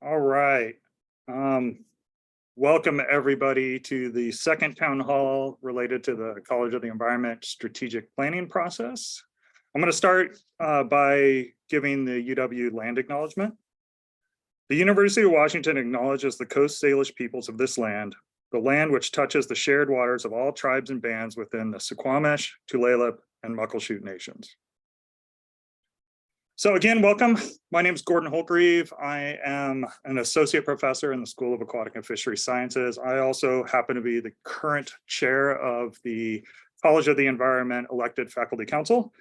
All right. Welcome everybody to the second town hall related to the College of the Environment strategic planning process. I'm going to start by giving the UW land acknowledgement. The University of Washington acknowledges the Coast Salish peoples of this land, the land which touches the shared waters of all tribes and bands within the Suquamish, Tulalip, and Muckleshoot nations. So again, welcome. My name is Gordon Holtgreave. I am an associate professor in the School of Aquatic and Fishery Sciences. I also happen to be the current chair of the College of the Environment elected faculty council.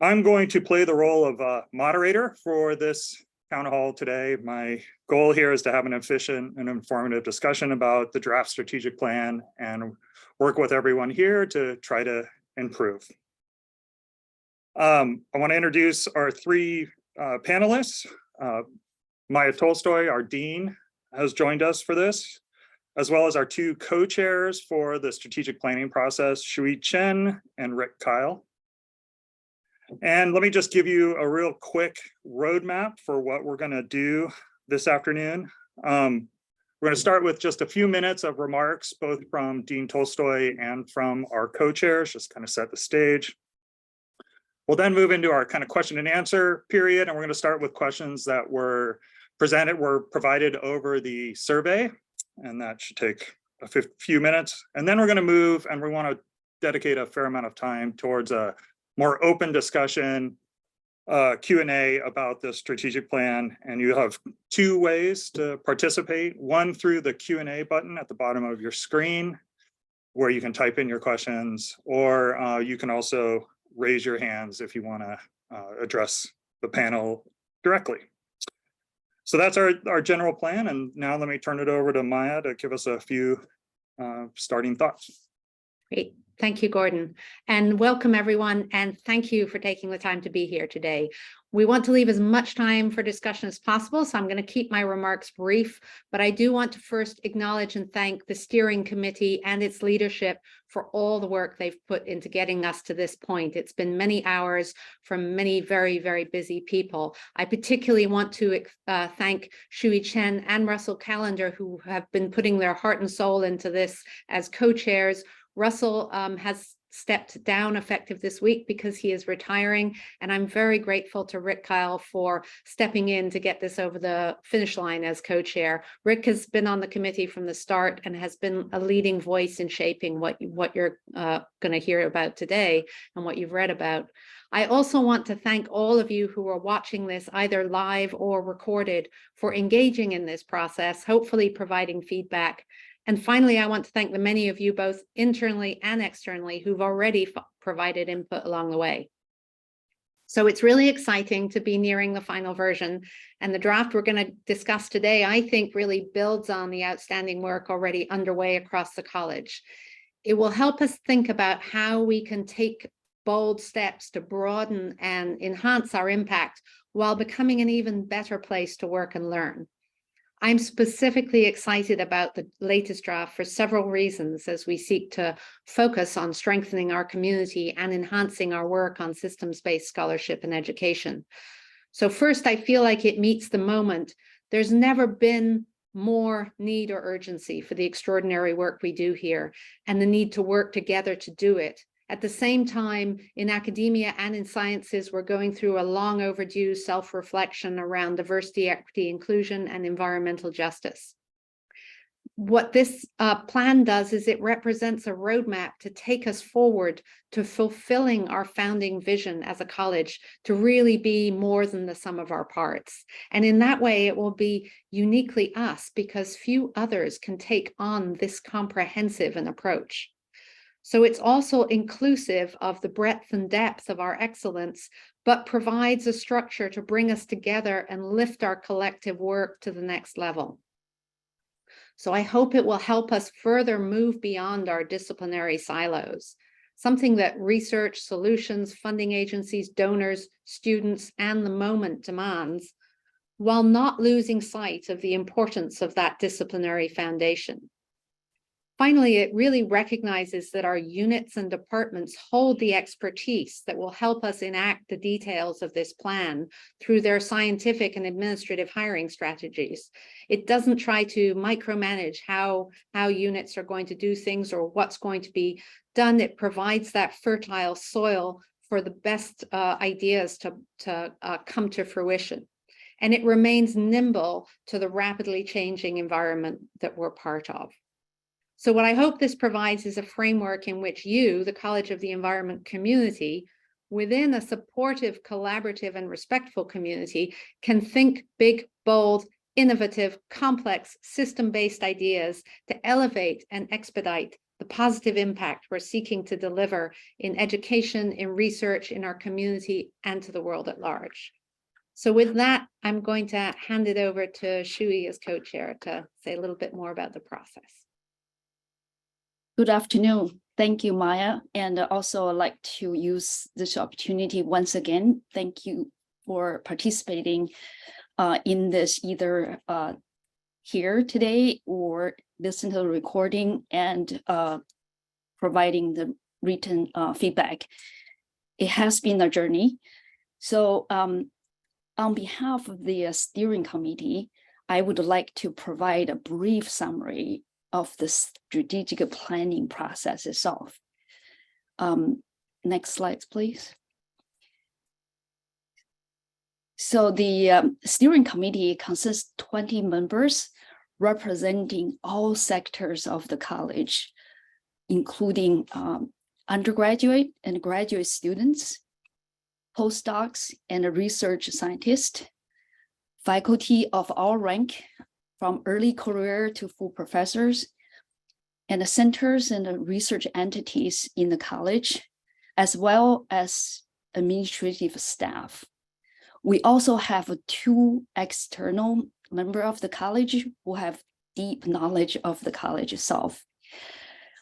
I'm going to play the role of a moderator for this town hall today. My goal here is to have an efficient and informative discussion about the draft strategic plan and work with everyone here to try to improve. I want to introduce our three panelists. Maya Tolstoy, our dean, has joined us for this, as well as our two co-chairs for the strategic planning process, Shui Chen and Rick Kyle. And let me just give you a real quick roadmap for what we're going to do this afternoon. We're going to start with just a few minutes of remarks, both from Dean Tolstoy and from our co-chairs, just kind of set the stage. We'll then move into our kind of question and answer period, and we're going to start with questions that were provided over the survey, and that should take a few minutes. And then we're going to move, and we want to dedicate a fair amount of time towards a more open discussion, Q&A about the strategic plan. And you have two ways to participate. One through the Q&A button at the bottom of your screen, where you can type in your questions, or you can also raise your hands if you want to address the panel directly. So that's our general plan. And now let me turn it over to Maya to give us a few starting thoughts. Great. Thank you, Gordon. And welcome, everyone. And thank you for taking the time to be here today. We want to leave as much time for discussion as possible, so I'm going to keep my remarks brief, but I do want to first acknowledge and thank the steering committee and its leadership for all the work they've put into getting us to this point. It's been many hours from many very, very busy people. I particularly want to thank Shui Chen and Russell Callender, who have been putting their heart and soul into this as co-chairs. Russell has stepped down effective this week because he is retiring, and I'm very grateful to Rick Kyle for stepping in to get this over the finish line as co-chair. Rick has been on the committee from the start and has been a leading voice in shaping what you're going to hear about today and what you've read about. I also want to thank all of you who are watching this either live or recorded for engaging in this process, hopefully providing feedback. And finally, I want to thank the many of you, both internally and externally, who've already provided input along the way. So it's really exciting to be nearing the final version. And the draft we're going to discuss today, I think, really builds on the outstanding work already underway across the college. It will help us think about how we can take bold steps to broaden and enhance our impact while becoming an even better place to work and learn. I'm specifically excited about the latest draft for several reasons as we seek to focus on strengthening our community and enhancing our work on systems-based scholarship and education. So first, I feel like it meets the moment. There's never been more need or urgency for the extraordinary work we do here and the need to work together to do it. At the same time, in academia and in sciences, we're going through a long overdue self-reflection around diversity, equity, inclusion, and environmental justice. What this plan does is it represents a roadmap to take us forward to fulfilling our founding vision as a college to really be more than the sum of our parts. And in that way, it will be uniquely us because few others can take on this comprehensive an approach. So it's also inclusive of the breadth and depth of our excellence, but provides a structure to bring us together and lift our collective work to the next level. So I hope it will help us further move beyond our disciplinary silos, something that research, solutions, funding agencies, donors, students, and the moment demands, while not losing sight of the importance of that disciplinary foundation. Finally, it really recognizes that our units and departments hold the expertise that will help us enact the details of this plan through their scientific and administrative hiring strategies. It doesn't try to micromanage how units are going to do things or what's going to be done. It provides that fertile soil for the best ideas to come to fruition. And it remains nimble to the rapidly changing environment that we're part of. So what I hope this provides is a framework in which you, the College of the Environment community, within a supportive, collaborative, and respectful community, can think big, bold, innovative, complex, system-based ideas to elevate and expedite the positive impact we're seeking to deliver in education, in research, in our community, and to the world at large. So with that, I'm going to hand it over to Shui as co-chair to say a little bit more about the process. Good afternoon. Thank you, Maya. And also I'd like to use this opportunity once again. Thank you for participating in this either here today or listen to the recording and providing the written feedback. It has been a journey. So on behalf of the steering committee, I would like to provide a brief summary of the strategic planning process itself. Next slide, please. So the steering committee consists of 20 members representing all sectors of the college, including undergraduate and graduate students, postdocs and research scientists, faculty of all rank, from early career to full professors, and the centers and the research entities in the college, as well as administrative staff. We also have 2 external members of the college who have deep knowledge of the college itself.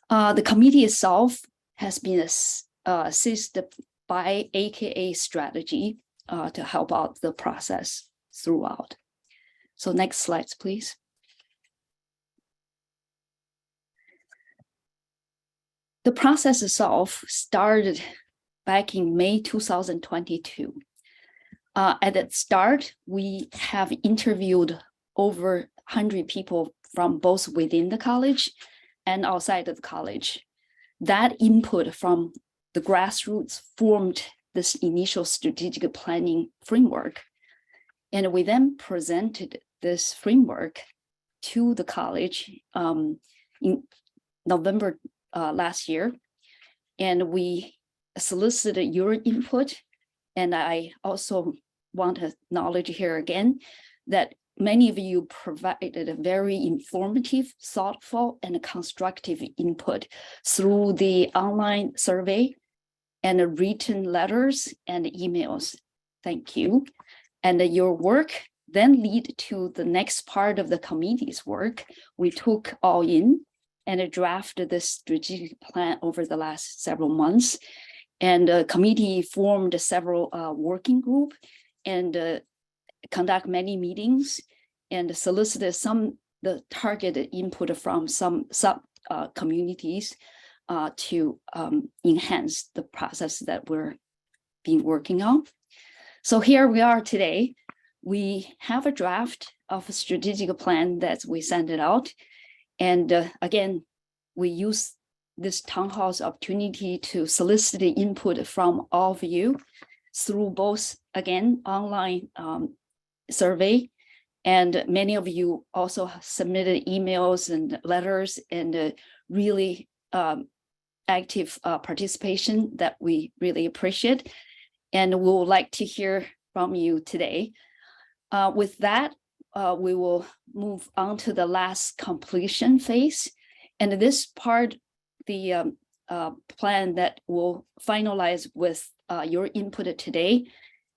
The committee itself has been assisted by AKA strategy to help out the process throughout. So next slides, please. The process itself started back in May 2022. At the start, we have interviewed over 100 people from both within the college and outside of the college. That input from the grassroots formed this initial strategic planning framework. And we then presented this framework to the college in November last year. And we solicited your input. And I also want to acknowledge here again that many of you provided a very informative, thoughtful, and constructive input through the online survey and written letters and emails. Thank you. And your work then lead to the next part of the committee's work. We took all in and drafted the strategic plan over the last several months. And the committee formed several working groups and conduct many meetings and solicited the targeted input from some sub communities to enhance the process that we're been working on. So here we are today. We have a draft of a strategic plan that we sent it out. And again, we use this town hall's opportunity to solicit the input from all of you through both, again, online survey. And many of you also submitted emails and letters and really active participation that we really appreciate. And we would like to hear from you today. With that, we will move on to the last completion phase. And this part, the plan that we'll finalize with your input today,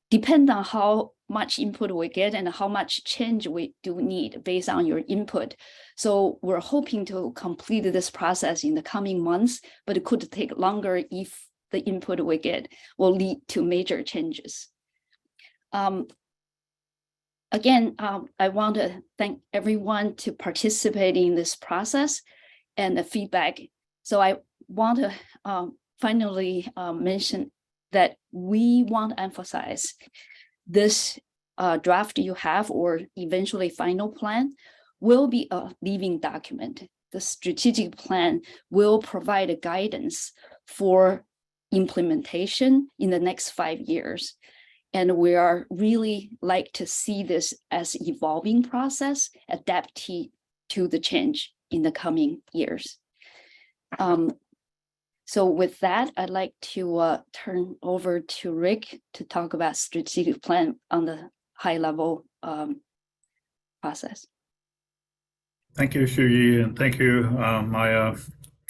depend on how much input we get and how much change we do need based on your input. So we're hoping to complete this process in the coming months, but it could take longer if the input we get will lead to major changes. Again, I want to thank everyone to participate in this process. and the feedback. So I want to finally mention that we want to emphasize this draft you have, or eventually final plan, will be a living document. The strategic plan will provide a guidance for implementation in the next 5 years. And we are really like to see this as evolving process, adapting to the change in the coming years. So with that, I'd like to turn over to Rick to talk about strategic plan on the high level process. Thank you, Shuyi, and thank you, Maya.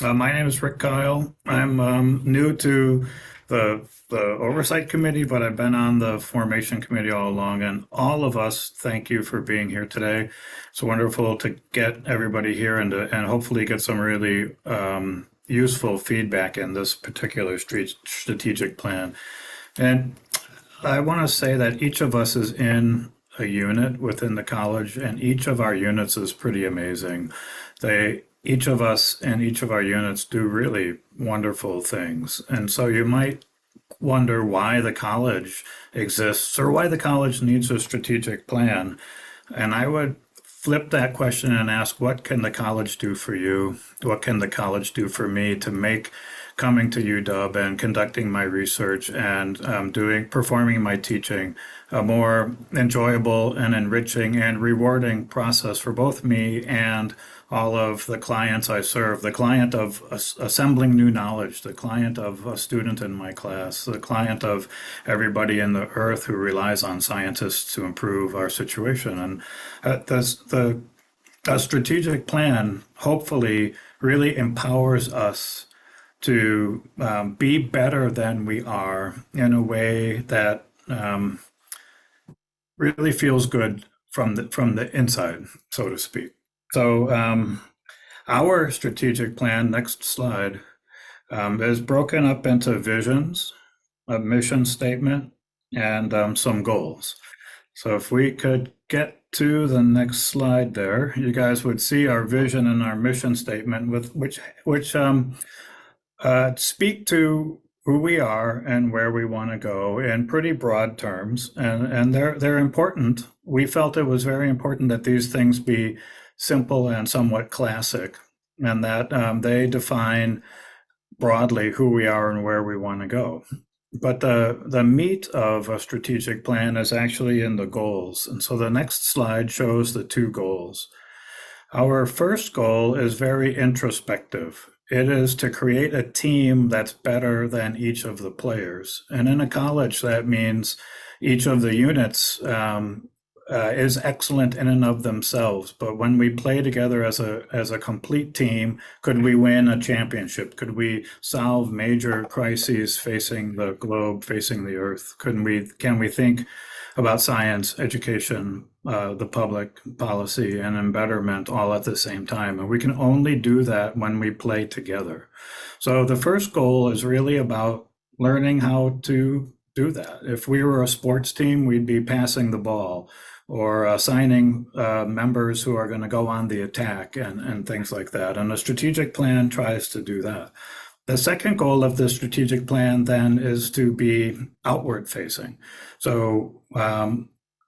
My name is Rick Kyle. I'm new to the Oversight Committee, but I've been on the Formation Committee all along, and all of us thank you for being here today. It's wonderful to get everybody here and hopefully get some really useful feedback in this particular strategic plan. And I want to say that each of us is in a unit within the college, and each of our units is pretty amazing. Each of us and each of our units do really wonderful things. And so you might wonder why the college exists or why the college needs a strategic plan. And I would flip that question and ask, what can the college do for you? What can the college do for me to make coming to UW and conducting my research and performing my teaching a more enjoyable and enriching and rewarding process for both me and all of the clients I serve, the client of assembling new knowledge, the client of a student in my class, the client of everybody in the earth who relies on scientists to improve our situation. And the strategic plan hopefully really empowers us to be better than we are in a way that really feels good from the inside, so to speak. So our strategic plan, next slide, is broken up into visions, a mission statement, and some goals. So if we could get to the next slide there, you guys would see our vision and our mission statement, with which speak to who we are and where we want to go in pretty broad terms, and they're important. We felt it was very important that these things be simple and somewhat classic, and that they define broadly who we are and where we want to go. But the meat of a strategic plan is actually in the goals. And so the next slide shows the two goals. Our first goal is very introspective. It is to create a team that's better than each of the players. And in a college, that means each of the units is excellent in and of themselves. But when we play together as a complete team, could we win a championship? Could we solve major crises facing the globe, facing the earth? Can we think about science, education, the public policy, and embetterment all at the same time? And we can only do that when we play together. So the first goal is really about learning how to do that. If we were a sports team, we'd be passing the ball or assigning members who are going to go on the attack and things like that. And a strategic plan tries to do that. The second goal of the strategic plan then is to be outward facing. So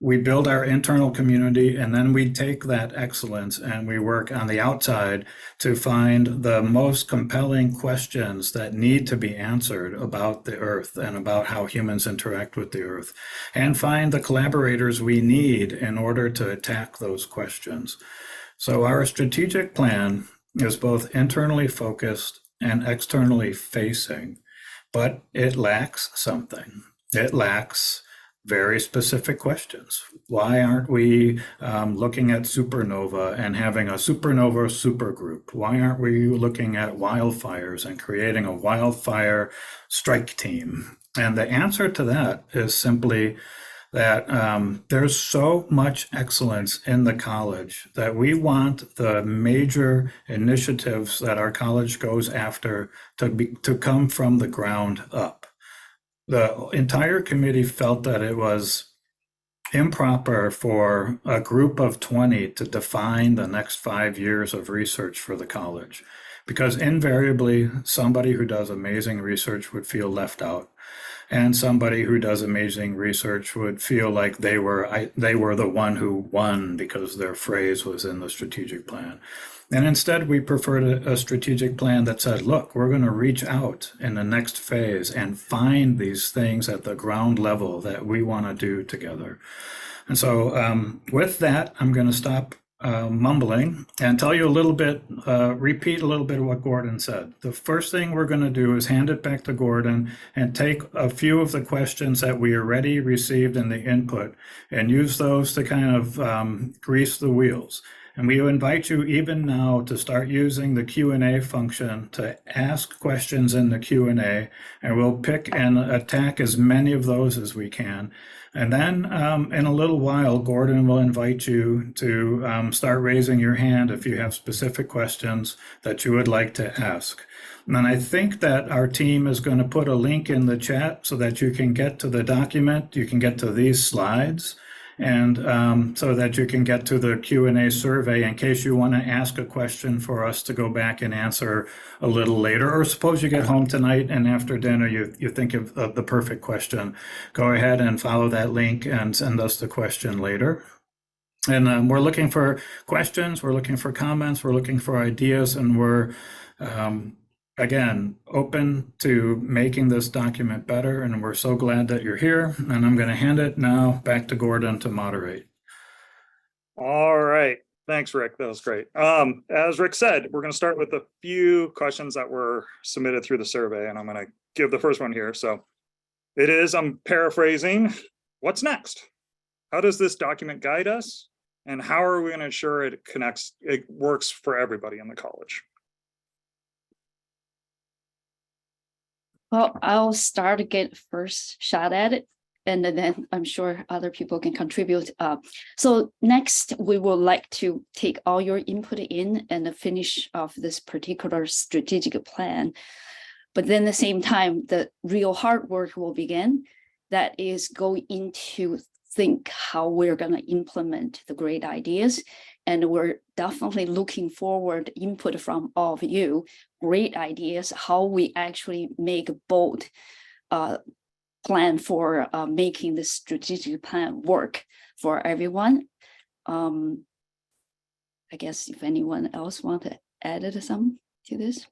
we build our internal community, and then we take that excellence and we work on the outside to find the most compelling questions that need to be answered about the earth and about how humans interact with the earth, and find the collaborators we need in order to attack those questions. So our strategic plan is both internally focused and externally facing, but it lacks something. It lacks very specific questions. Why aren't we looking at supernova and having a supernova supergroup? Why aren't we looking at wildfires and creating a wildfire strike team? And the answer to that is simply that there's so much excellence in the college that we want the major initiatives that our college goes after to come from the ground up. The entire committee felt that it was improper for a group of 20 to define the next 5 years of research for the college, because invariably somebody who does amazing research would feel left out, and somebody who does amazing research would feel like they were the one who won because their phrase was in the strategic plan. And instead, we preferred a strategic plan that said, look, we're going to reach out in the next phase and find these things at the ground level that we want to do together. And so with that, I'm going to stop mumbling and tell you a little bit, repeat a little bit of what Gordon said. The first thing we're going to do is hand it back to Gordon and take a few of the questions that we already received in the input and use those to kind of grease the wheels. And we invite you even now to start using the Q&A function to ask questions in the Q&A, and we'll pick and attack as many of those as we can. And then in a little while, Gordon will invite you to start raising your hand if you have specific questions that you would like to ask. And I think that our team is going to put a link in the chat so that you can get to the document, you can get to these slides, and so that you can get to the Q&A survey in case you want to ask a question for us to go back and answer a little later. Or suppose you get home tonight and after dinner you think of the perfect question. Go ahead and follow that link and send us the question later. And we're looking for questions, we're looking for comments, we're looking for ideas, and we're again, open to making this document better, and we're so glad that you're here. And I'm going to hand it now back to Gordon to moderate. All right. Thanks, Rick. That was great. As Rick said, we're going to start with a few questions that were submitted through the survey, and I'm going to give the first one here. So it is, I'm paraphrasing, what's next? How does this document guide us? And how are we going to ensure it works for everybody in the college? Well, I'll start to get first shot at it, and then I'm sure other people can contribute. So next, we would like to take all your input in and finish off this particular strategic plan. But then at the same time, the real hard work will begin. That is going into think how we're going to implement the great ideas. And we're definitely looking forward to input from all of you, great ideas, how we actually make a bold plan for making the strategic plan work for everyone. I guess if anyone else wants to add some to this.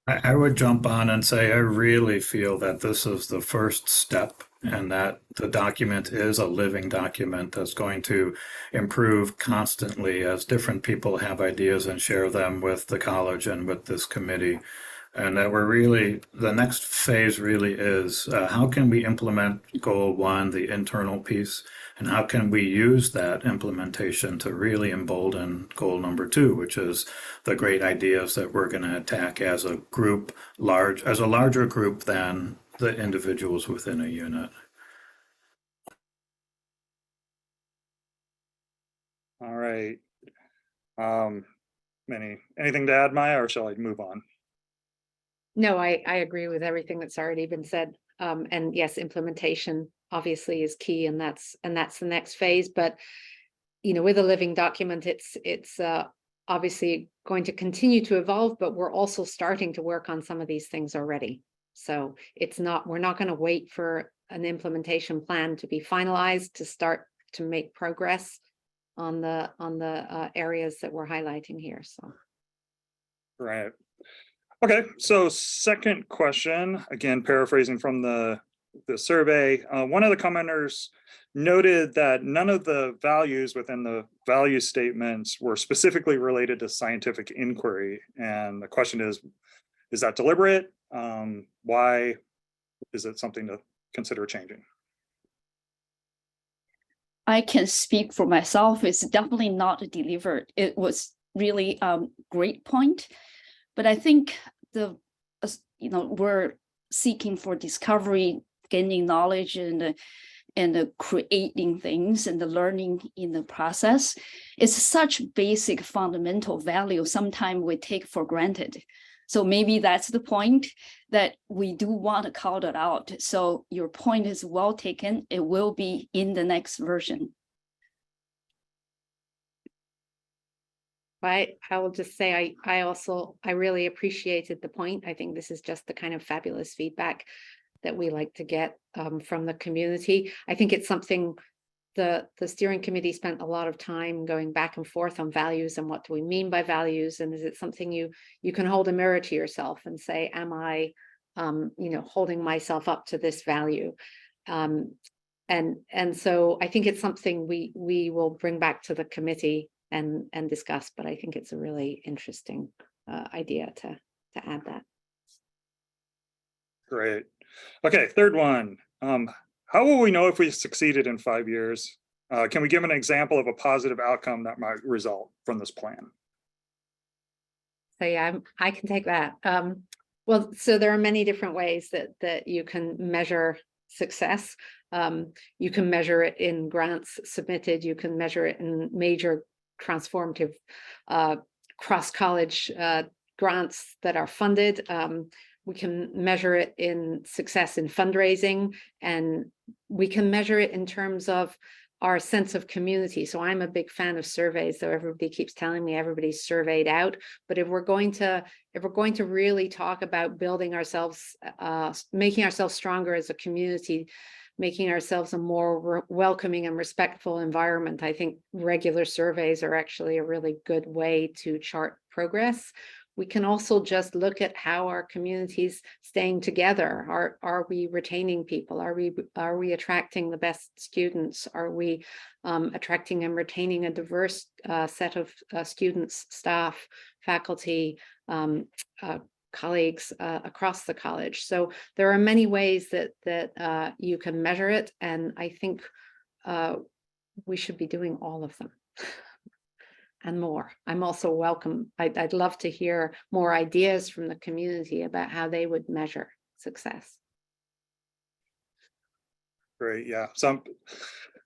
I would jump on and say I really feel that this is the first step, and that the document is a living document that's going to improve constantly as different people have ideas and share them with the college and with this committee. And that we're really, the next phase really is how can we implement goal one, the internal piece, and how can we use that implementation to really embolden goal number two, which is the great ideas that we're going to attack as a group, as a larger group than the individuals within a unit. All right. Anything to add, Maya, or shall I move on? No, I agree with everything that's already been said. And yes, implementation obviously is key, and that's the next phase. But with a living document, it's obviously going to continue to evolve, but we're also starting to work on some of these things already. So we're not going to wait for an implementation plan to be finalized to start to make progress on the areas that we're highlighting here. So right. Okay, so second question, again, paraphrasing from the survey, one of the commenters noted that none of the values within the value statements were specifically related to scientific inquiry. And the question is that deliberate? Why is it something to consider changing? I can speak for myself. It's definitely not delivered. It was really a great point. But I think we're seeking for discovery, gaining knowledge, and creating things and the learning in the process. It's such basic fundamental value sometimes we take for granted. So maybe that's the point that we do want to call it out. So your point is well taken. It will be in the next version. I will just say I really appreciated the point. I think this is just the kind of fabulous feedback that we like to get from the community. I think it's something the steering committee spent a lot of time going back and forth on values and what do we mean by values, and is it something you can hold a mirror to yourself and say, am I holding myself up to this value? And so I think it's something we will bring back to the committee and discuss, but I think it's a really interesting idea to add that. Great. Okay, third one. How will we know if we succeeded in 5 years? Can we give an example of a positive outcome that might result from this plan? So yeah, I can take that. Well, so there are many different ways that you can measure success. You can measure it in grants submitted. You can measure it in major transformative cross-college grants that are funded. We can measure it in success in fundraising, and we can measure it in terms of our sense of community. So I'm a big fan of surveys, though everybody keeps telling me everybody's surveyed out. But if we're going to really talk about building ourselves, making ourselves stronger as a community, making ourselves a more welcoming and respectful environment, I think regular surveys are actually a really good way to chart progress. We can also just look at how our communities staying together. Are we retaining people? Are we attracting the best students? Are we attracting and retaining a diverse set of students, staff, faculty, colleagues across the college? So there are many ways that you can measure it, and I think we should be doing all of them. And more. I'm also welcome. I'd love to hear more ideas from the community about how they would measure success. Great, yeah, some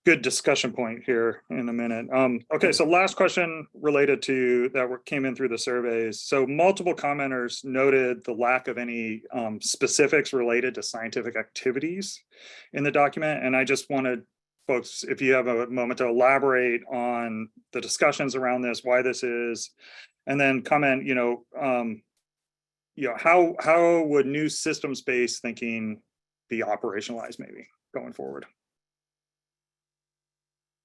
good discussion point here in a minute. Okay, so last question related to that came in through the surveys. So multiple commenters noted the lack of any specifics related to scientific activities in the document, and I just wanted folks, if you have a moment, to elaborate on the discussions around this, why this is, and then comment, how would new systems-based thinking be operationalized maybe going forward?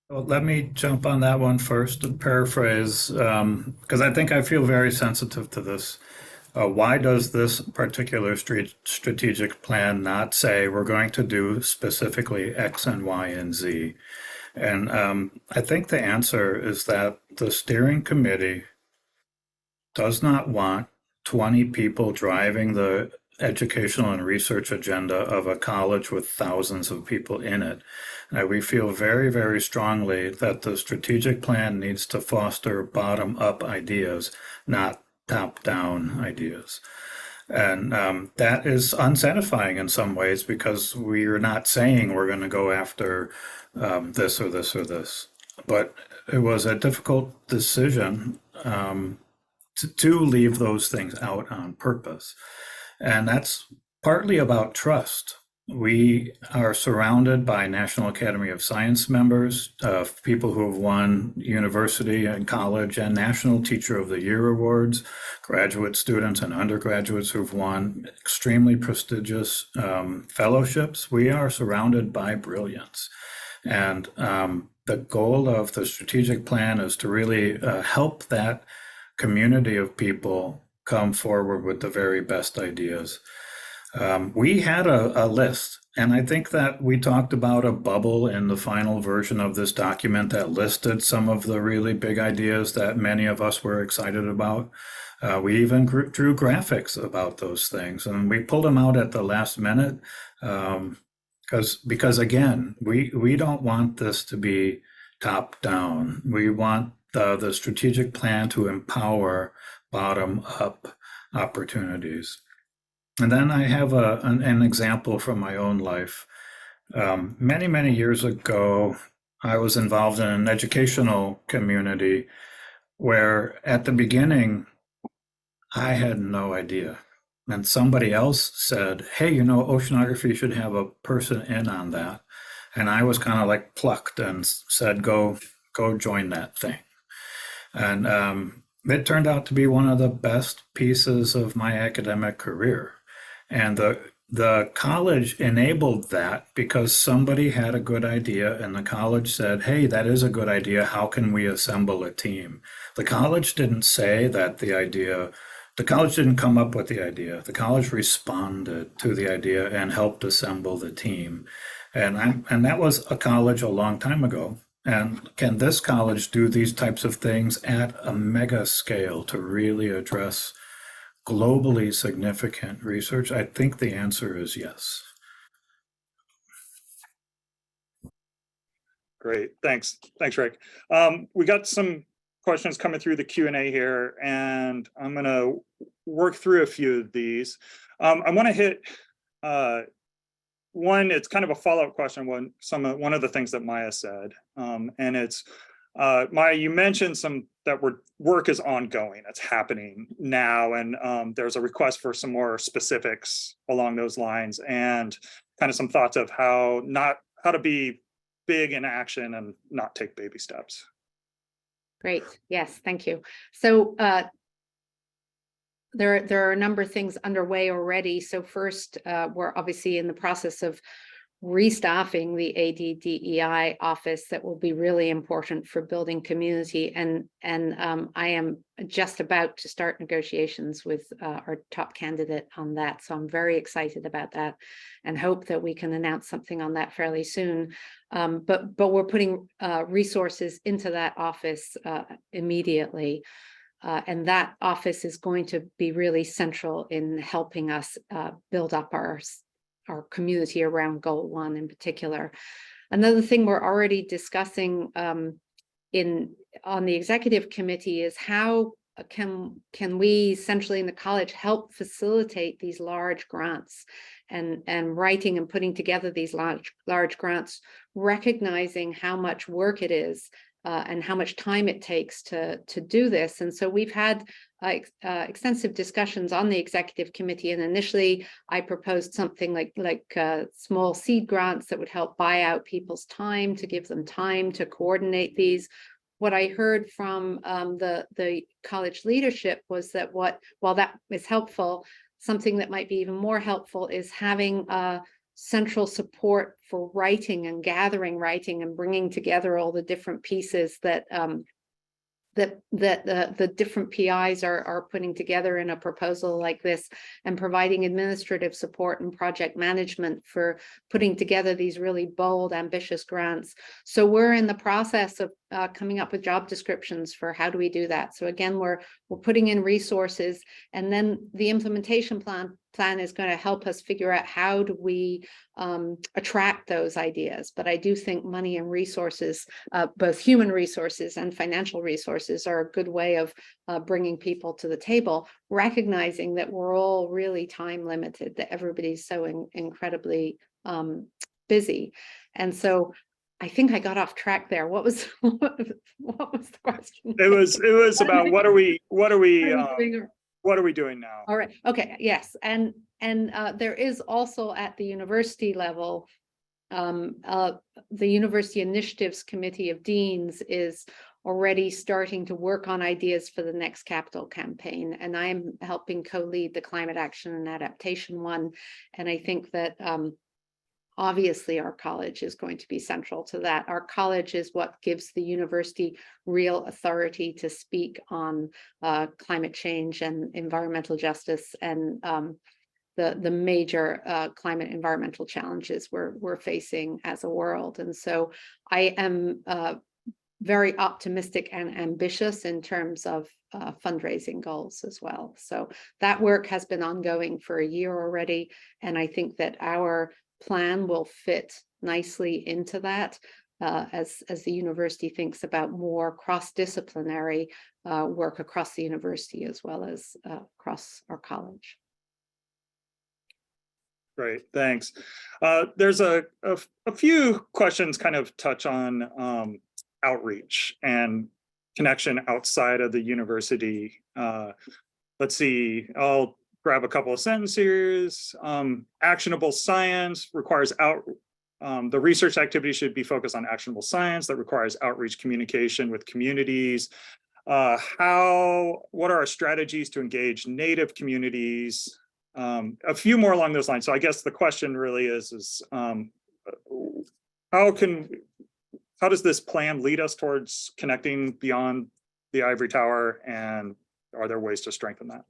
Well, let me jump on that one first and paraphrase, because I think I feel very sensitive to this. Why does this particular strategic plan not say we're going to do specifically X and Y and Z? And I think the answer is that the steering committee does not want 20 people driving the educational and research agenda of a college with thousands of people in it. We feel very, very strongly that the strategic plan needs to foster bottom-up ideas, not top-down ideas. And that is unsatisfying in some ways, because we're not saying we're going to go after this or this or this. But it was a difficult decision to leave those things out on purpose. And that's partly about trust. We are surrounded by National Academy of Science members, people who have won university and college and National Teacher of the Year awards, graduate students and undergraduates who've won extremely prestigious fellowships. We are surrounded by brilliance. And the goal of the strategic plan is to really help that community of people come forward with the very best ideas. We had a list, and I think that we talked about a bubble in the final version of this document that listed some of the really big ideas that many of us were excited about. We even drew graphics about those things, and we pulled them out at the last minute because again, we don't want this to be top down. We want the strategic plan to empower bottom-up opportunities. And then I have an example from my own life. Many, many years ago, I was involved in an educational community where at the beginning, I had no idea. And somebody else said, hey, you know, oceanography should have a person in on that. And I was kind of like plucked and said, go join that thing. And it turned out to be one of the best pieces of my academic career. And the college enabled that because somebody had a good idea, and the college said, hey, that is a good idea. How can we assemble a team? The college didn't say that the college didn't come up with the idea. The college responded to the idea and helped assemble the team. And that was a college a long time ago. And can this college do these types of things at a mega scale to really address globally significant research? I think the answer is yes. Great, thanks, Rick. We got some questions coming through the Q&A here, and I'm going to work through a few of these. I want to hit one. It's kind of a follow-up question. One of the things that Maya said, and it's Maya, you mentioned that work is ongoing. It's happening now, and there's a request for some more specifics along those lines, and kind of some thoughts of how to be big in action and not take baby steps. Great. Yes, thank you. So there are a number of things underway already. So first, we're obviously in the process of restaffing the AD/DEI office. That will be really important for building community. And I am just about to start negotiations with our top candidate on that. So I'm very excited about that and hope that we can announce something on that fairly soon. But we're putting resources into that office immediately. And that office is going to be really central in helping us build up our community around Goal 1 in particular. Another thing we're already discussing on the executive committee is how can we centrally in the college help facilitate these large grants and writing and putting together these large grants, recognizing how much work it is and how much time it takes to do this. And so we've had extensive discussions on the executive committee. And initially, I proposed something like small seed grants that would help buy out people's time, to give them time to coordinate these. What I heard from the college leadership was that while that is helpful, something that might be even more helpful is having central support for writing and gathering writing and bringing together all the different pieces that the different PIs are putting together in a proposal like this, and providing administrative support and project management for putting together these really bold, ambitious grants. So we're in the process of coming up with job descriptions for how do we do that. So again, we're putting in resources, and then the implementation plan is going to help us figure out how do we attract those ideas. But I do think money and resources, both human resources and financial resources, are a good way of bringing people to the table, recognizing that we're all really time limited, that everybody's so incredibly busy. And so I think I got off track there. What was the question? It was about what are we doing now? All right. Okay. Yes. And there is also at the university level, the University Initiatives Committee of Deans is already starting to work on ideas for the next capital campaign. And I'm helping co-lead the climate action and adaptation one. And I think that obviously our college is going to be central to that. Our college is what gives the university real authority to speak on climate change and environmental justice and the major climate environmental challenges we're facing as a world. And so I am very optimistic and ambitious in terms of fundraising goals as well. So that work has been ongoing for a year already. And I think that our plan will fit nicely into that as the university thinks about more cross-disciplinary work across the university as well as across our college. Great, thanks. There's a few questions kind of touch on outreach and connection outside of the university. let's see, I'll grab a couple of sentences. Actionable science requires the research activity should be focused on actionable science that requires outreach communication with communities. What are our strategies to engage Native communities? A few more along those lines. So I guess the question really is how does this plan lead us towards connecting beyond the ivory tower, and are there ways to strengthen that?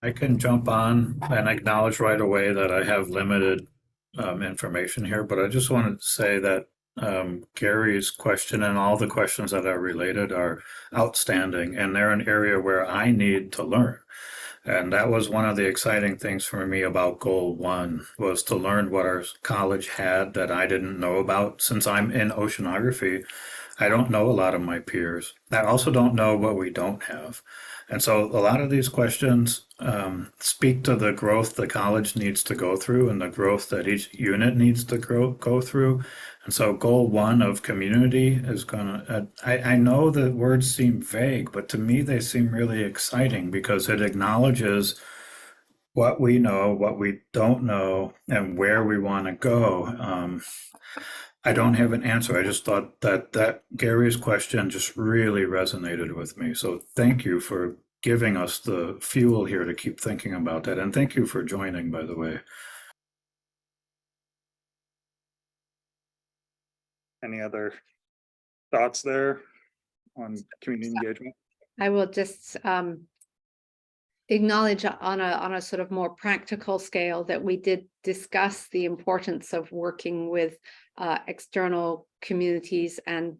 I can jump on and acknowledge right away that I have limited information here, but I just wanted to say that Gary's question and all the questions that are related are outstanding, and they're an area where I need to learn. And that was one of the exciting things for me about Goal 1, was to learn what our college had that I didn't know about. Since I'm in oceanography, I don't know a lot of my peers. I also don't know what we don't have. And so a lot of these questions speak to the growth the college needs to go through and the growth that each unit needs to go through. And so Goal 1 of community is gonna, I know the words seem vague, but to me they seem really exciting because it acknowledges what we know, what we don't know, and where we want to go. I don't have an answer. I just thought that Gary's question just really resonated with me. So thank you for giving us the fuel here to keep thinking about that. And thank you for joining, by the way. Any other thoughts there on community engagement? I will just acknowledge on a sort of more practical scale that we did discuss the importance of working with external communities and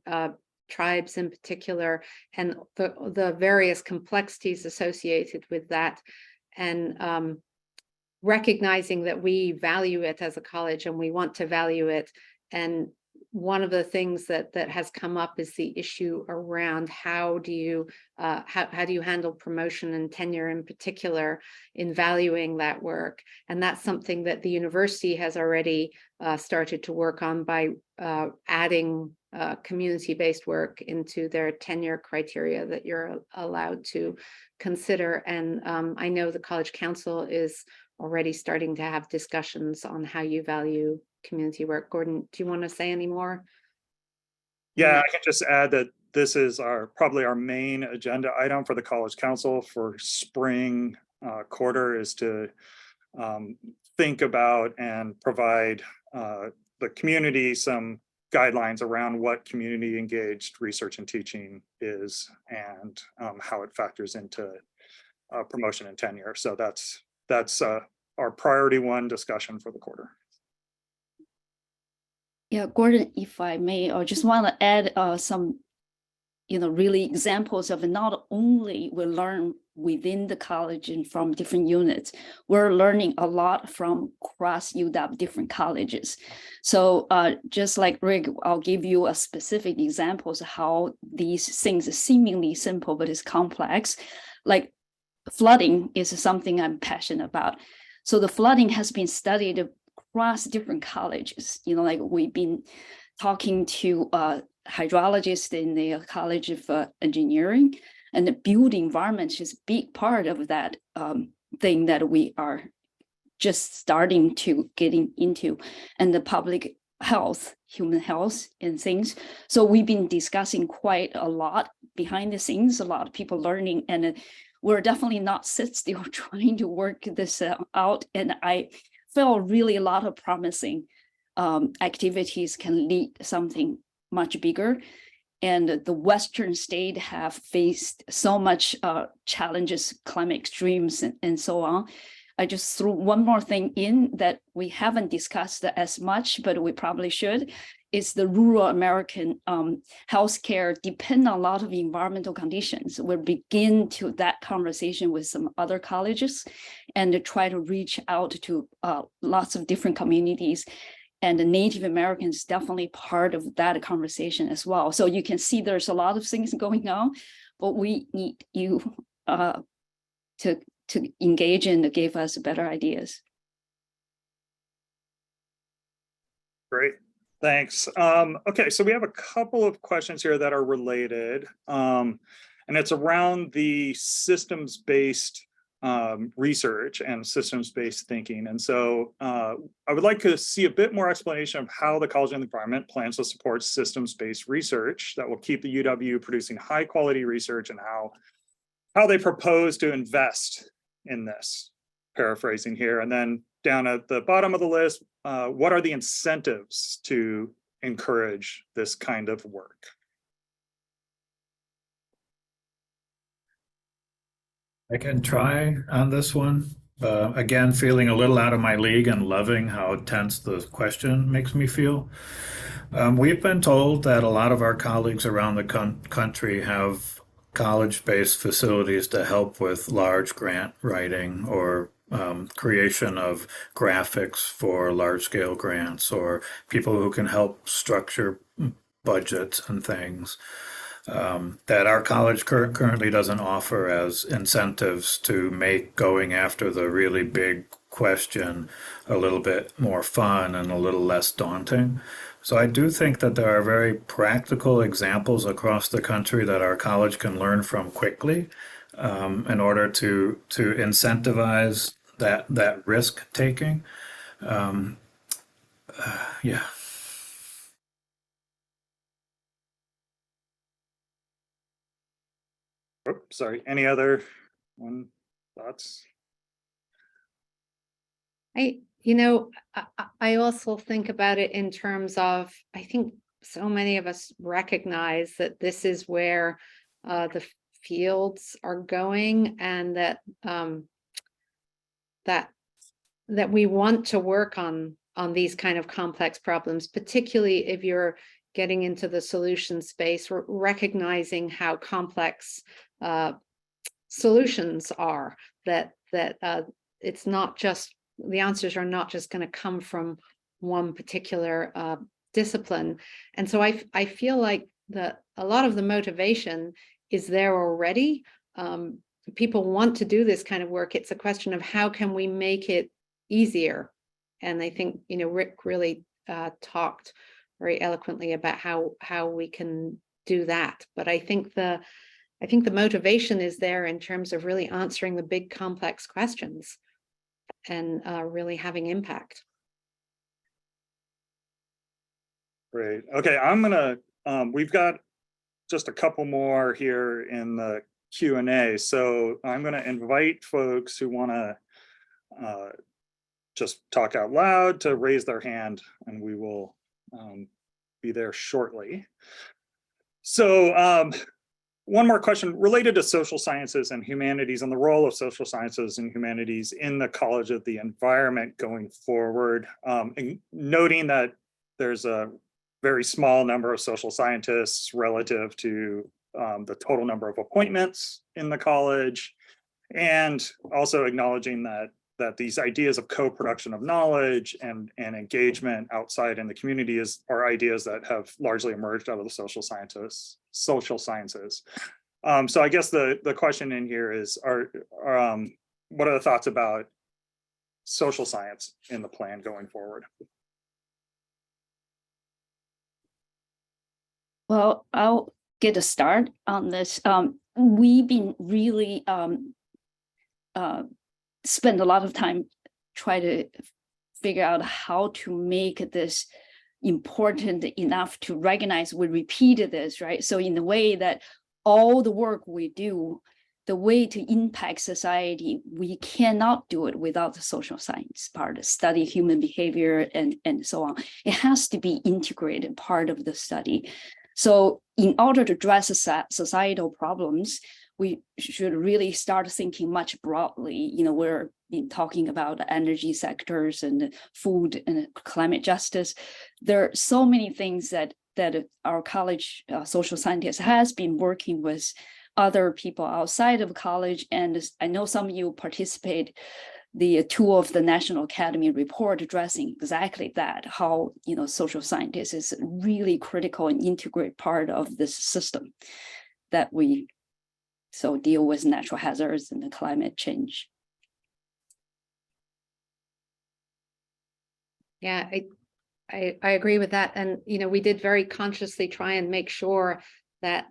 tribes in particular, and the various complexities associated with that, and recognizing that we value it as a college and we want to value it. And one of the things that has come up is the issue around how do you handle promotion and tenure in particular in valuing that work. And that's something that the university has already started to work on by adding community-based work into their tenure criteria that you're allowed to consider. And I know the College Council is already starting to have discussions on how you value community work. Gordon, do you want to say any more? Yeah, I can just add that this is probably our main agenda item for the College Council for spring quarter, is to think about and provide the community some guidelines around what community engaged research and teaching is, and how it factors into promotion and tenure. So that's our priority 1 discussion for the quarter. Yeah, Gordon, if I may, I just want to add some, really examples of not only we learn within the college and from different units, we're learning a lot from cross UW different colleges. So just like Rick, I'll give you a specific examples of how these things are seemingly simple, but it's complex. Like flooding is something I'm passionate about. So the flooding has been studied across different colleges. Like we've been talking to hydrologists in the College of Engineering, and the built environment is a big part of that thing that we are just starting to getting into, and the public health, human health and things. So we've been discussing quite a lot behind the scenes, a lot of people learning, and we're definitely not sit still trying to work this out. And I feel really a lot of promising activities can lead something much bigger. And the Western state have faced so much challenges, climate extremes and so on. I just threw one more thing in that we haven't discussed as much, but we probably should, is the rural American healthcare depend on a lot of environmental conditions. We'll begin to that conversation with some other colleges and to try to reach out to lots of different communities. And the Native Americans definitely part of that conversation as well. So you can see there's a lot of things going on, but we need you to engage and give us better ideas. Great. Thanks. Okay, so we have a couple of questions here that are related. And it's around the systems-based research and systems-based thinking. And so I would like to see a bit more explanation of how the College of the Environment plans to support systems-based research that will keep the UW producing high quality research, and how they propose to invest in this, paraphrasing here. And then down at the bottom of the list, what are the incentives to encourage this kind of work? I can try on this one. Again, feeling a little out of my league and loving how tense the question makes me feel. We've been told that a lot of our colleagues around the country have college-based facilities to help with large grant writing or creation of graphics for large-scale grants, or people who can help structure budgets and things. That our college currently doesn't offer as incentives to make going after the really big question a little bit more fun and a little less daunting. So I do think that there are very practical examples across the country that our college can learn from quickly, in order to incentivize that risk taking. Yeah. Oh, sorry, any other thoughts? I also think about it in terms of, I think so many of us recognize that this is where the fields are going, and that that we want to work on these kind of complex problems, particularly if you're getting into the solution space, recognizing how complex solutions are, that it's not just, the answers are not just going to come from one particular discipline. And so I feel like that a lot of the motivation is there already. People want to do this kind of work. It's a question of how can we make it easier. And I think, Rick really talked very eloquently about how we can do that. But I think the motivation is there in terms of really answering the big complex questions and really having impact. Great. Okay, we've got just a couple more here in the Q&A. So I'm gonna invite folks who wanna just talk out loud to raise their hand, and we will be there shortly. So one more question related to social sciences and humanities, and the role of social sciences and humanities in the College of the Environment going forward, and noting that there's a very small number of social scientists relative to the total number of appointments in the college, and also acknowledging that these ideas of co-production of knowledge and engagement outside in the community are ideas that have largely emerged out of the social sciences. So I guess the question in here is, what are the thoughts about social science in the plan going forward? Well, I'll get a start on this. We've been really spend a lot of time trying to figure out how to make this important enough to recognize we repeated this, right? So in the way that all the work we do, the way to impact society, we cannot do it without the social science part, study human behavior and so on. It has to be integrated part of the study. So in order to address societal problems, we should really start thinking much broadly. We're talking about energy sectors and food and climate justice. There are so many things that our college social scientists has been working with other people outside of college. And I know some of you participate the tool of the National Academy report addressing exactly that, how social scientists is really critical and integrate part of this system that we deal with natural hazards and the climate change. Yeah, I agree with that. And, we did very consciously try and make sure that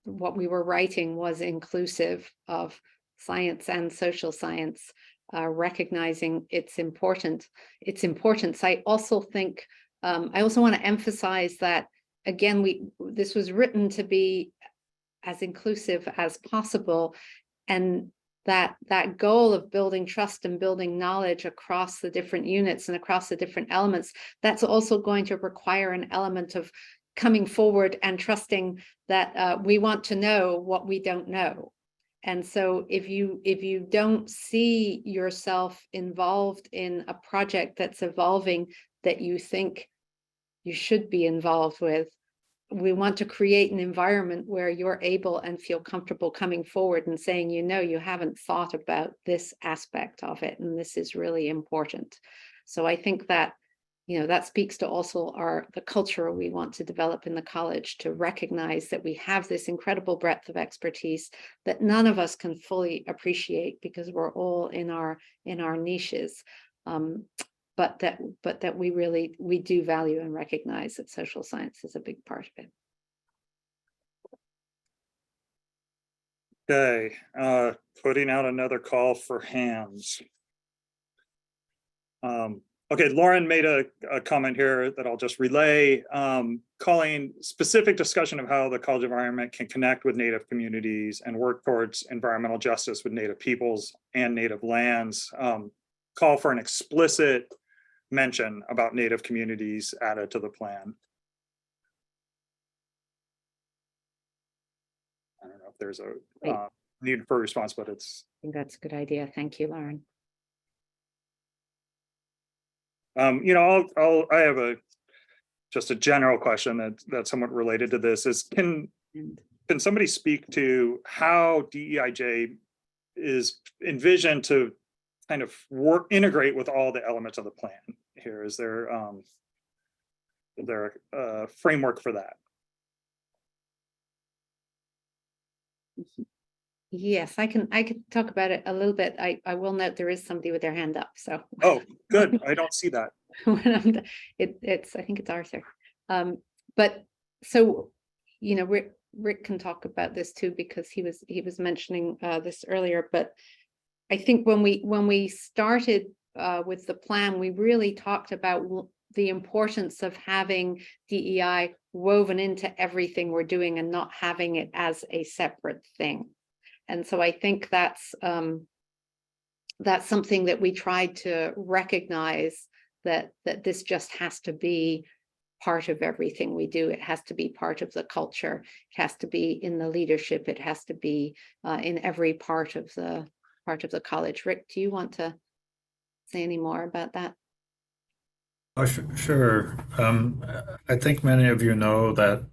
what we were writing was inclusive of science and social science, recognizing its importance. I also think, I also want to emphasize that, again, this was written to be as inclusive as possible, and that goal of building trust and building knowledge across the different units and across the different elements, that's also going to require an element of coming forward and trusting that we want to know what we don't know. And so if you don't see yourself involved in a project that's evolving that you think you should be involved with, we want to create an environment where you're able and feel comfortable coming forward and saying, you haven't thought about this aspect of it, and this is really important. So I think that, that speaks to also the culture we want to develop in the college, to recognize that we have this incredible breadth of expertise that none of us can fully appreciate because we're all in our niches. But that we do value and recognize that social science is a big part of it. Okay, putting out another call for hands. Okay, Lauren made a comment here that I'll just relay, calling specific discussion of how the college environment can connect with Native communities and work towards environmental justice with Native peoples and Native lands. Call for an explicit mention about Native communities added to the plan. I don't know if there's a need for a response, but it's. I think that's a good idea. Thank you, Lauren. I have just a general question that's somewhat related to this. Is can somebody speak to how DEIJ is envisioned to kind of integrate with all the elements of the plan here? Is there a framework for that? Yes, I can talk about it a little bit. I will note there is somebody with their hand up. So. Oh, good. I don't see that. I think it's Arthur. But so, Rick can talk about this too, because he was mentioning this earlier. But I think when we started with the plan, we really talked about the importance of having DEI woven into everything we're doing and not having it as a separate thing. And so I think that's something that we tried to recognize, that this just has to be part of everything we do. It has to be part of the culture. It has to be in the leadership. It has to be in every part of the college. Rick, do you want to say any more about that? Oh, sure. I think many of you know that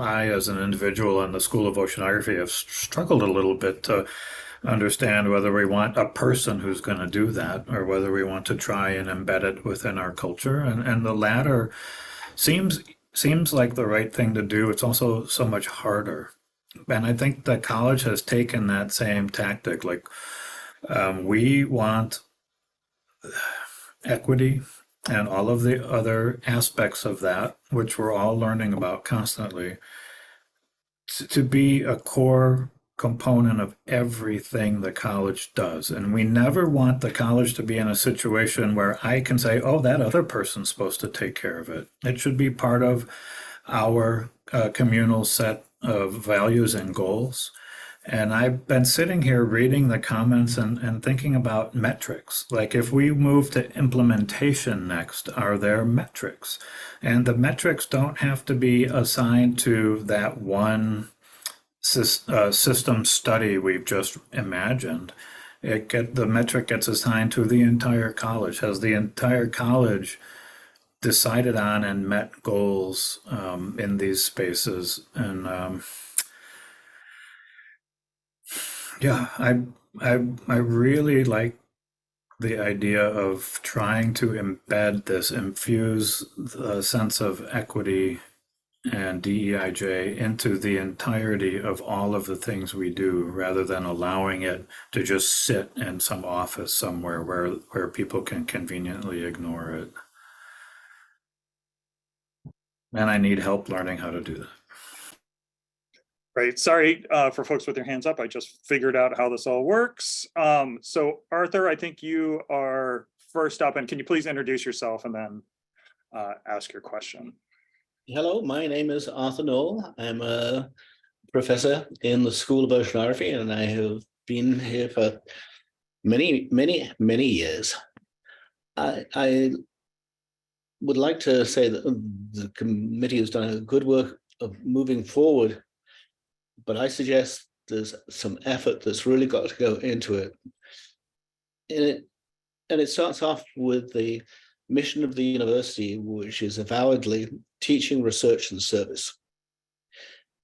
I, as an individual in the School of Oceanography, have struggled a little bit to understand whether we want a person who's going to do that or whether we want to try and embed it within our culture. And the latter seems like the right thing to do. It's also so much harder. And I think the college has taken that same tactic. Like, we want equity and all of the other aspects of that, which we're all learning about constantly, to be a core component of everything the college does. And we never want the college to be in a situation where I can say, oh, that other person's supposed to take care of it. It should be part of our communal set of values and goals. And I've been sitting here reading the comments and thinking about metrics. Like, if we move to implementation next, are there metrics? And the metrics don't have to be assigned to that one system study we've just imagined. The metric gets assigned to the entire college. Has the entire college decided on and met goals in these spaces? And yeah, I really like the idea of trying to embed this, infuse the sense of equity and DEIJ into the entirety of all of the things we do, rather than allowing it to just sit in some office somewhere where people can conveniently ignore it. And I need help learning how to do that. Great. Sorry for folks with their hands up. I just figured out how this all works. So Arthur, I think you are first up, and can you please introduce yourself and then ask your question? Hello, my name is Arthur Knoll. I'm a professor in the School of Oceanography, and I have been here for many years. I would like to say that the committee has done a good work of moving forward, but I suggest there's some effort that's really got to go into it. And it starts off with the mission of the university, which is avowedly teaching, research, and service.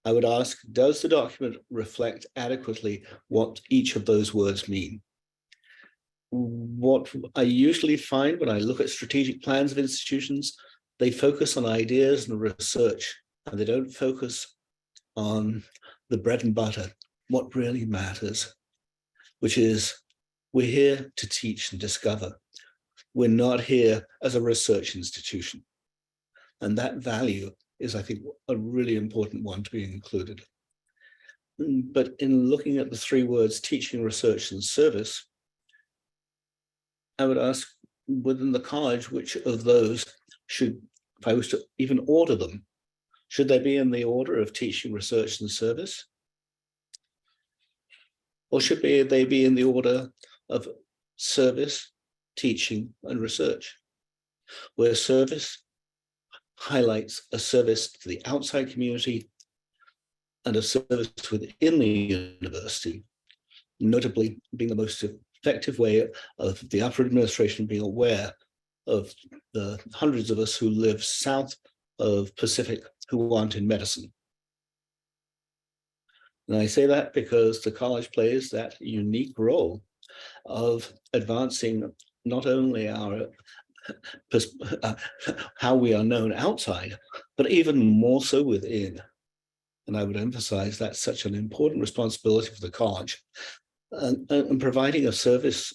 I would ask, does the document reflect adequately what each of those words mean? What I usually find when I look at strategic plans of institutions, they focus on ideas and research, and they don't focus on the bread and butter, what really matters, which is we're here to teach and discover. We're not here as a research institution. And that value is, I think, a really important one to be included. But in looking at the three words, teaching, research, and service, I would ask within the college, which of those should, if I was to even order them, should they be in the order of teaching, research, and service? Or should they be in the order of service, teaching, and research, where service highlights a service to the outside community and a service within the university, notably being the most effective way of the upper administration being aware of the hundreds of us who live south of Pacific who aren't in medicine. And I say that because the college plays that unique role of advancing not only our how we are known outside, but even more so within. And I would emphasize that's such an important responsibility for the college, and providing a service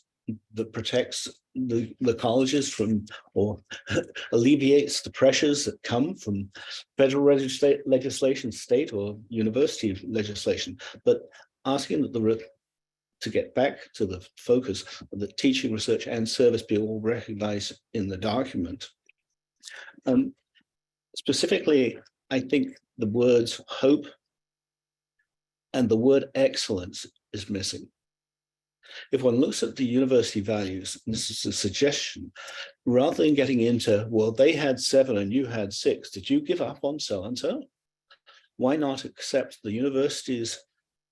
that protects the colleges from, or alleviates the pressures that come from federal legislation, state or university legislation, but asking that to get back to the focus of the teaching, research, and service be all recognized in the document. Specifically, I think the words hope and the word excellence is missing. If one looks at the university values, and this is a suggestion, rather than getting into, well, they had 7 and you had 6, did you give up on so-and-so? Why not accept the universities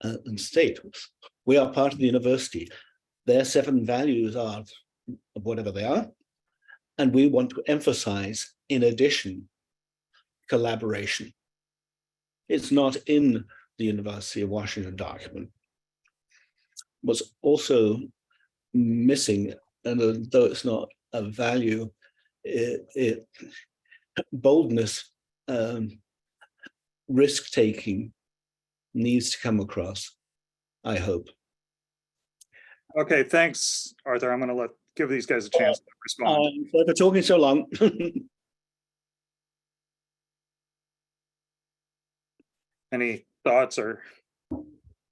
and state? We are part of the university. Their 7 values are whatever they are. And we want to emphasize, in addition, collaboration. It's not in the University of Washington document. What's also missing, and though it's not a value, boldness, risk-taking needs to come across, I hope. Okay, thanks, Arthur. I'm going to give these guys a chance to respond. Sorry for talking so long. Any thoughts or?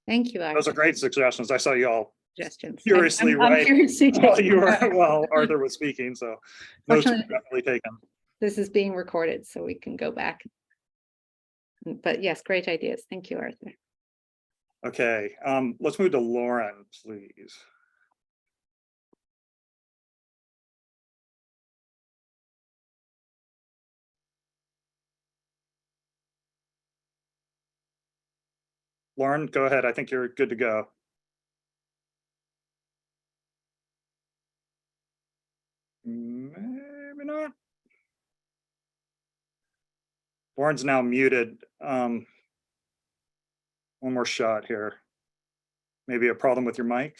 Thank you, Arthur. Those are great suggestions. I saw you all Suggestions. furiously I'm right furiously while taking you were notes. while Arthur was speaking. So those are Fortunately, definitely taken. this is being recorded, so we can go back. But yes, great ideas. Thank you, Arthur. Okay, let's move to Lauren, please. Lauren, go ahead. I think you're good to go. Maybe not. Lauren's now muted. One more shot here. Maybe a problem with your mic.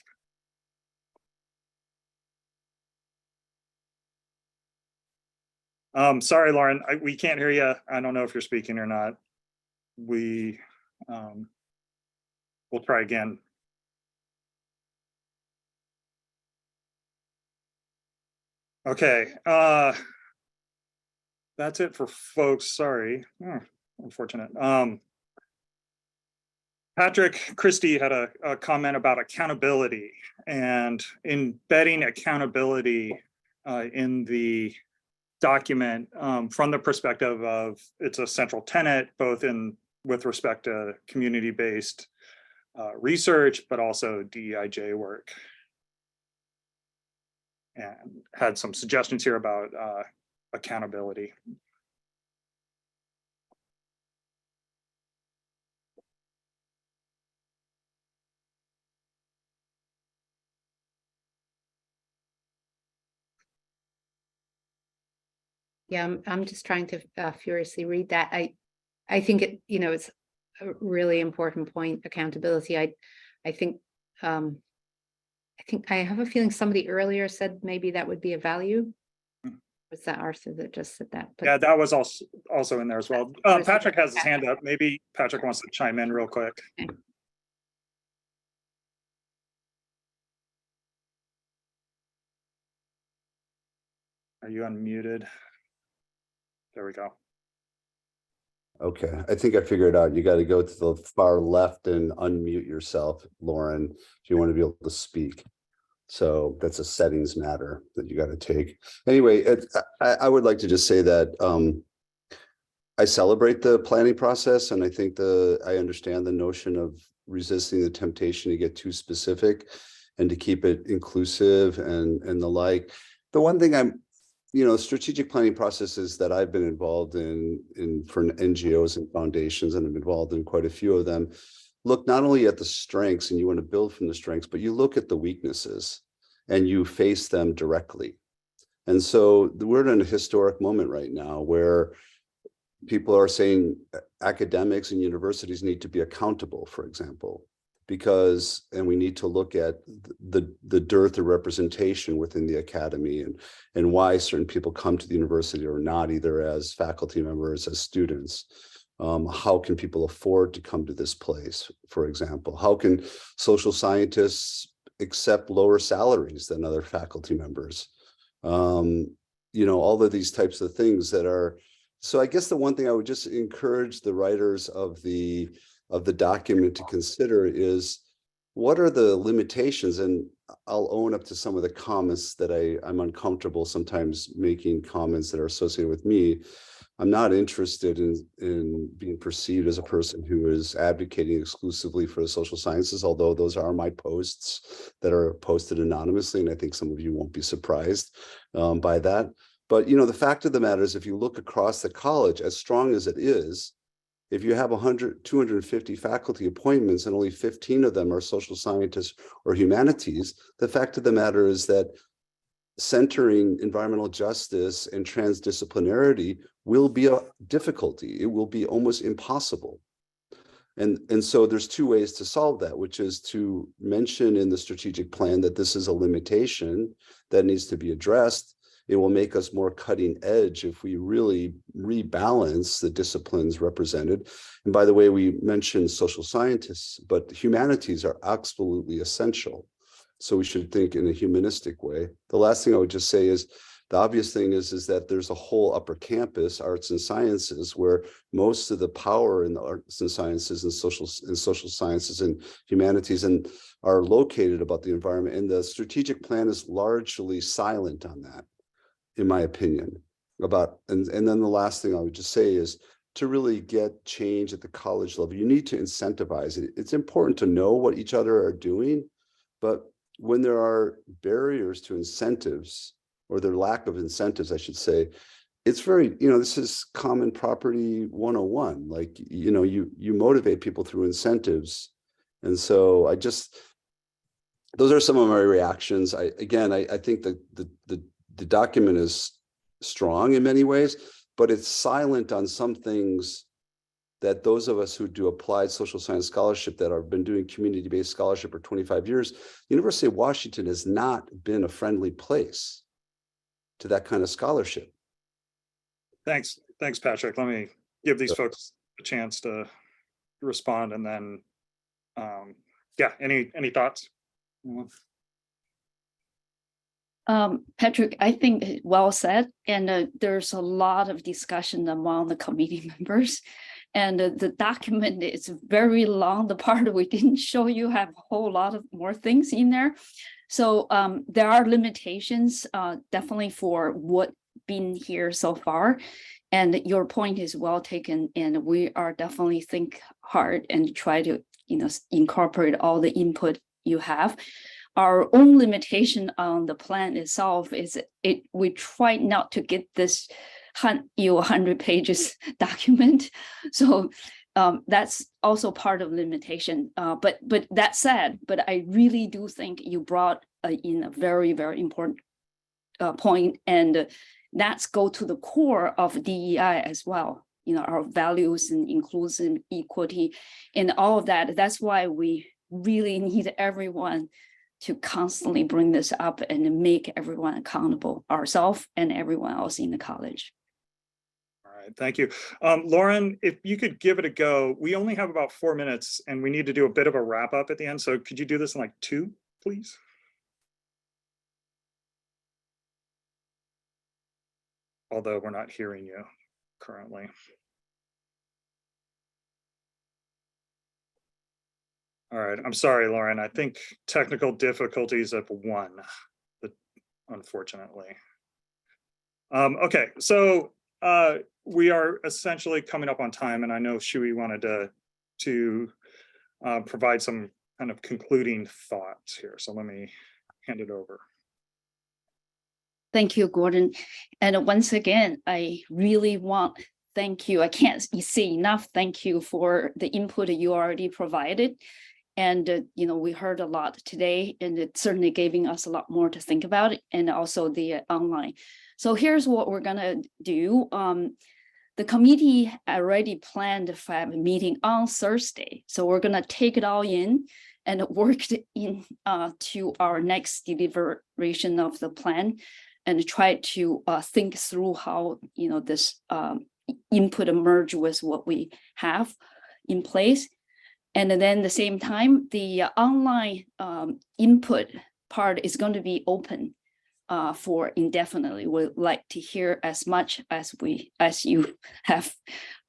Sorry, Lauren, we can't hear you. I don't know if you're speaking or not. We'll try again. Okay. that's it for folks. Sorry. Unfortunate. Patrick Christie had a comment about accountability and embedding accountability in the document from the perspective of it's a central tenet, both with respect to community-based research, but also DEIJ work. And had some suggestions here about accountability. Yeah, I'm just trying to furiously read that. I think it, it's a really important point, accountability. I think I have a feeling somebody earlier said maybe that would be a value. Was that Arthur that just said that? But yeah, that was also in there as well. Patrick has his hand up. Maybe Patrick wants to chime in real quick. Okay. Are you unmuted? There we go. Okay, I think I figured it out. You got to go to the far left and unmute yourself, Lauren, if you want to be able to speak. So that's a settings matter that you got to take. Anyway, I would like to just say that I celebrate the planning process, and I think I understand the notion of resisting the temptation to get too specific and to keep it inclusive and the like. The one thing strategic planning processes that I've been involved in for NGOs and foundations, and I'm involved in quite a few of them, look not only at the strengths, and you want to build from the strengths, but you look at the weaknesses and you face them directly. And so we're in a historic moment right now where people are saying academics and universities need to be accountable, for example, and we need to look at the dearth of representation within the academy and why certain people come to the university or not, either as faculty members, as students. How can people afford to come to this place, for example? How can social scientists accept lower salaries than other faculty members? All of these types of things that are. So I guess the one thing I would just encourage the writers of the document to consider is, what are the limitations? And I'll own up to some of the comments that I'm uncomfortable sometimes making comments that are associated with me. I'm not interested in being perceived as a person who is advocating exclusively for the social sciences, although those are my posts that are posted anonymously, and I think some of you won't be surprised by that. But the fact of the matter is, if you look across the college, as strong as it is, if you have 250 faculty appointments and only 15 of them are social scientists or humanities, the fact of the matter is that centering environmental justice and transdisciplinarity will be a difficulty. It will be almost impossible. And so there's two ways to solve that, which is to mention in the strategic plan that this is a limitation that needs to be addressed. It will make us more cutting edge if we really rebalance the disciplines represented. And by the way, we mentioned social scientists, but humanities are absolutely essential. So we should think in a humanistic way. The last thing I would just say is, the obvious thing is that there's a whole upper campus, arts and sciences, where most of the power in the arts and sciences and social sciences and humanities are located about the environment. And the strategic plan is largely silent on that, in my opinion. And then the last thing I would just say is, to really get change at the college level, you need to incentivize it. It's important to know what each other are doing, but when there are barriers to incentives, or their lack of incentives, I should say, it's very, this is common property 101. Like, you motivate people through incentives. And so those are some of my reactions. I think the document is strong in many ways, but it's silent on some things that those of us who do applied social science scholarship, that have been doing community-based scholarship for 25 years, University of Washington has not been a friendly place to that kind of scholarship. Thanks, Patrick. Let me give these folks a chance to respond, and then, any thoughts? Patrick, I think well said, and there's a lot of discussion among the committee members, and the document is very long. The part we didn't show you have a whole lot of more things in there. So there are limitations definitely for what been here so far. And your point is well taken, and we are definitely think hard and try to, incorporate all the input you have. Our own limitation on the plan itself is we try not to get this 100 pages document. So that's also part of limitation. But that said, but I really do think you brought in a very, very important point, and that's go to the core of DEI as well. Our values and inclusion, equity, and all of that. That's why we really need everyone to constantly bring this up and make everyone accountable, ourselves and everyone else in the college. All right, thank you. Lauren, if you could give it a go. We only have about 4 minutes and we need to do a bit of a wrap up at the end. So could you do this in like 2, please? Although we're not hearing you currently. All right, I'm sorry, Lauren. I think technical difficulties have won, unfortunately. Okay, so we are essentially coming up on time, and I know Shui wanted to provide some kind of concluding thoughts here. So let me hand it over. Thank you, Gordon. And once again, I really want thank you. I can't say enough thank you for the input you already provided. And, we heard a lot today, and it's certainly giving us a lot more to think about, and also the online. So here's what we're going to do. The committee already planned to have a meeting on Thursday. So we're going to take it all in and work it in to our next deliberation of the plan, and try to think through how, this input emerge with what we have in place. And then at the same time, the online input part is going to be open for indefinitely. We'd like to hear as much as you have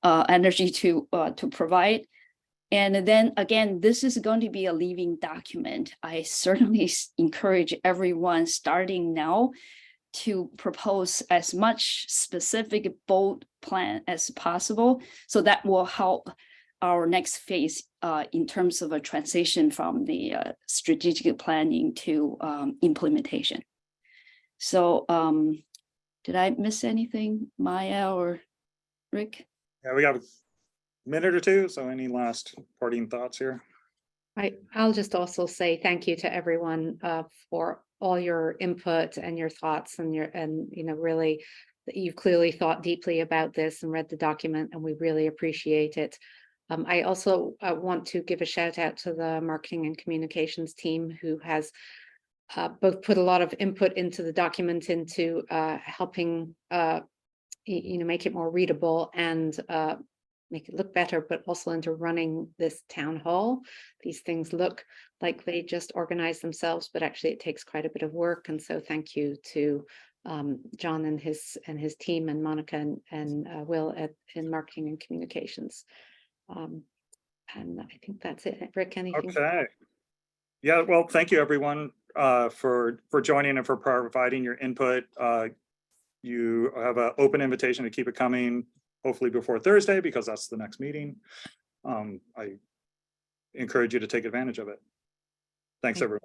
energy to provide. And then again, this is going to be a living document. I certainly encourage everyone starting now to propose as much specific bold plan as possible. So that will help our next phase in terms of a transition from the strategic planning to implementation. So did I miss anything, Maya or Rick? Yeah, we got a minute or two. So any last parting thoughts here? I'll just also say thank you to everyone for all your input and your thoughts, and really that you've clearly thought deeply about this and read the document, and we really appreciate it. I also want to give a shout out to the marketing and communications team, who has both put a lot of input into the document, into helping make it more readable and make it look better, but also into running this town hall. These things look like they just organize themselves, but actually it takes quite a bit of work. And so thank you to John and his team, and Monica and Will in marketing and communications. And I think that's it. Rick, anything? Okay. Yeah, well, thank you everyone for joining and for providing your input. You have an open invitation to keep it coming, hopefully before Thursday, because that's the next meeting. I encourage you to take advantage of it. Thanks, everyone.